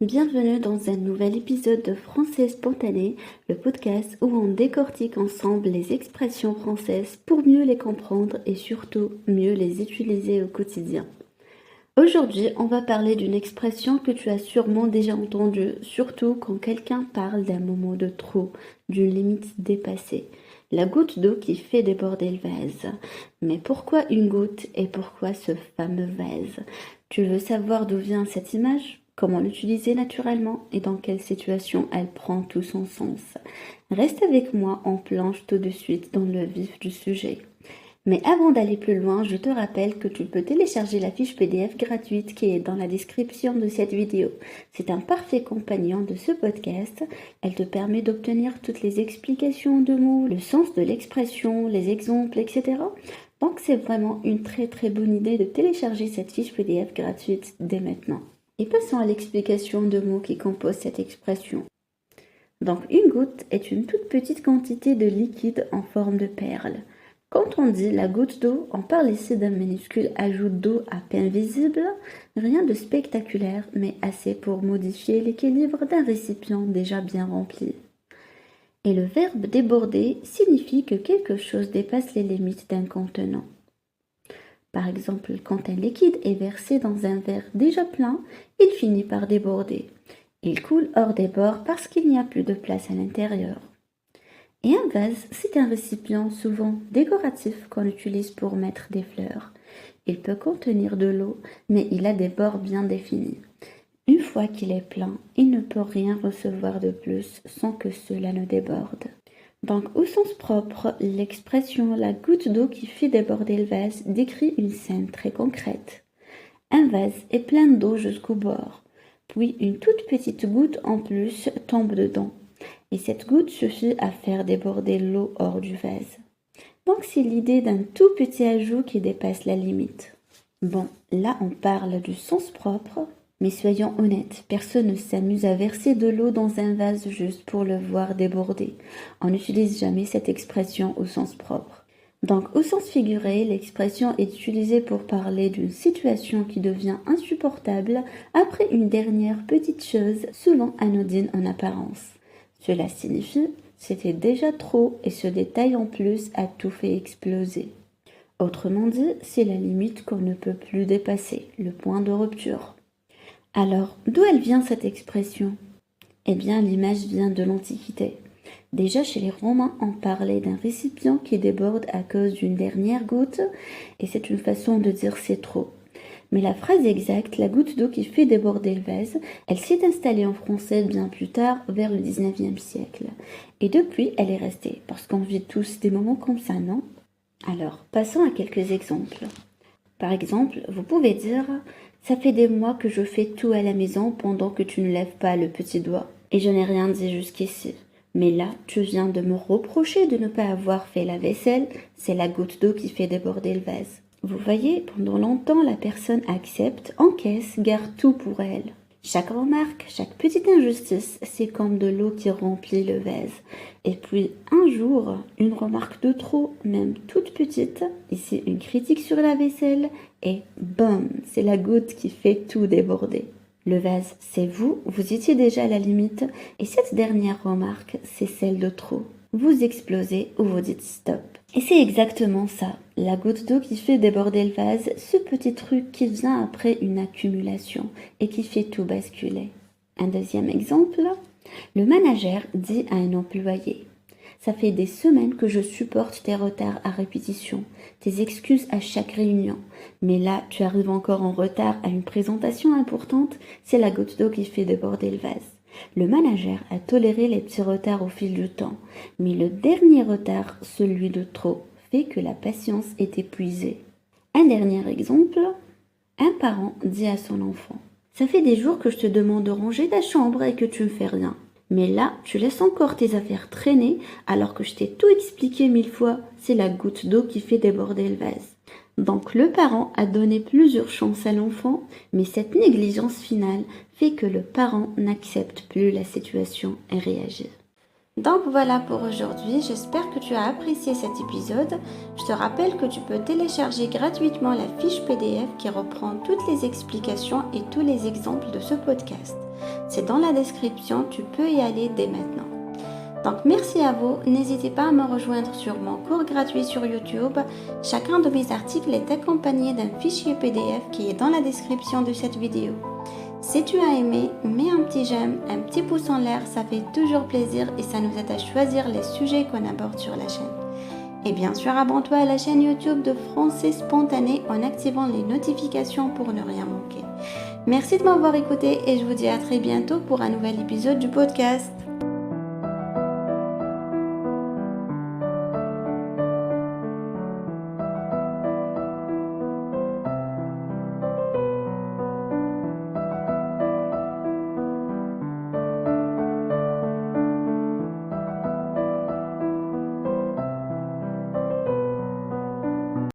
Bienvenue dans un nouvel épisode de Français spontané, le podcast où on décortique ensemble les expressions françaises pour mieux les comprendre et surtout mieux les utiliser au quotidien. Aujourd'hui, on va parler d'une expression que tu as sûrement déjà entendue, surtout quand quelqu'un parle d'un moment de trop, d'une limite dépassée. La goutte d'eau qui fait déborder le vase. Mais pourquoi une goutte et pourquoi ce fameux vase? Tu veux savoir d'où vient cette image? Comment l'utiliser naturellement et dans quelle situation elle prend tout son sens? Reste avec moi, on plonge tout de suite dans le vif du sujet. Mais avant d'aller plus loin, je te rappelle que tu peux télécharger la fiche PDF gratuite qui est dans la description de cette vidéo. C'est un parfait compagnon de ce podcast. Elle te permet d'obtenir toutes les explications de mots, le sens de l'expression, les exemples, etc. Donc c'est vraiment une très bonne idée de télécharger cette fiche PDF gratuite dès maintenant. Et passons à l'explication de mots qui composent cette expression. Donc une goutte est une toute petite quantité de liquide en forme de perle. Quand on dit la goutte d'eau, on parle ici d'un minuscule ajout d'eau à peine visible, rien de spectaculaire, mais assez pour modifier l'équilibre d'un récipient déjà bien rempli. Et le verbe déborder signifie que quelque chose dépasse les limites d'un contenant. Par exemple, quand un liquide est versé dans un verre déjà plein, il finit par déborder. Il coule hors des bords parce qu'il n'y a plus de place à l'intérieur. Et un vase, c'est un récipient souvent décoratif qu'on utilise pour mettre des fleurs. Il peut contenir de l'eau, mais il a des bords bien définis. Une fois qu'il est plein, il ne peut rien recevoir de plus sans que cela ne déborde. Donc, au sens propre, l'expression « la goutte d'eau qui fait déborder le vase » décrit une scène très concrète. Un vase est plein d'eau jusqu'au bord, puis une toute petite goutte en plus tombe dedans. Et cette goutte suffit à faire déborder l'eau hors du vase. Donc c'est l'idée d'un tout petit ajout qui dépasse la limite. Bon, là on parle du sens propre, mais soyons honnêtes, personne ne s'amuse à verser de l'eau dans un vase juste pour le voir déborder. On n'utilise jamais cette expression au sens propre. Donc au sens figuré, l'expression est utilisée pour parler d'une situation qui devient insupportable après une dernière petite chose, souvent anodine en apparence. Cela signifie « c'était déjà trop et ce détail en plus a tout fait exploser ». Autrement dit, c'est la limite qu'on ne peut plus dépasser, le point de rupture. Alors, d'où elle vient cette expression? Eh bien, l'image vient de l'Antiquité. Déjà chez les Romains, on parlait d'un récipient qui déborde à cause d'une dernière goutte et c'est une façon de dire c'est trop. Mais la phrase exacte, la goutte d'eau qui fait déborder le vase, elle s'est installée en français bien plus tard, vers le 19e siècle. Et depuis, elle est restée, parce qu'on vit tous des moments comme ça, non? Alors, passons à quelques exemples. Par exemple, vous pouvez dire « Ça fait des mois que je fais tout à la maison pendant que tu ne lèves pas le petit doigt. Et je n'ai rien dit jusqu'ici. Mais là, tu viens de me reprocher de ne pas avoir fait la vaisselle, c'est la goutte d'eau qui fait déborder le vase. » Vous voyez, pendant longtemps, la personne accepte, encaisse, garde tout pour elle. Chaque remarque, chaque petite injustice, c'est comme de l'eau qui remplit le vase. Et puis, un jour, une remarque de trop, même toute petite, ici une critique sur la vaisselle, et boum, c'est la goutte qui fait tout déborder. Le vase, c'est vous, vous étiez déjà à la limite, et cette dernière remarque, c'est celle de trop. Vous explosez ou vous dites stop. Et c'est exactement ça, la goutte d'eau qui fait déborder le vase, ce petit truc qui vient après une accumulation et qui fait tout basculer. Un deuxième exemple, le manager dit à un employé « Ça fait des semaines que je supporte tes retards à répétition, tes excuses à chaque réunion, mais là tu arrives encore en retard à une présentation importante, c'est la goutte d'eau qui fait déborder le vase. » Le manager a toléré les petits retards au fil du temps, mais le dernier retard, celui de trop, fait que la patience est épuisée. Un dernier exemple, un parent dit à son enfant « Ça fait des jours que je te demande de ranger ta chambre et que tu ne fais rien. Mais là, tu laisses encore tes affaires traîner alors que je t'ai tout expliqué 1000 fois, c'est la goutte d'eau qui fait déborder le vase. » Donc le parent a donné plusieurs chances à l'enfant, mais cette négligence finale fait que le parent n'accepte plus la situation et réagit. Donc voilà pour aujourd'hui, j'espère que tu as apprécié cet épisode. Je te rappelle que tu peux télécharger gratuitement la fiche PDF qui reprend toutes les explications et tous les exemples de ce podcast. C'est dans la description, tu peux y aller dès maintenant. Donc merci à vous, n'hésitez pas à me rejoindre sur mon cours gratuit sur YouTube. Chacun de mes articles est accompagné d'un fichier PDF qui est dans la description de cette vidéo. Si tu as aimé, mets un petit j'aime, un petit pouce en l'air, ça fait toujours plaisir et ça nous aide à choisir les sujets qu'on aborde sur la chaîne. Et bien sûr, abonne-toi à la chaîne YouTube de Français Spontané en activant les notifications pour ne rien manquer. Merci de m'avoir écouté et je vous dis à très bientôt pour un nouvel épisode du podcast.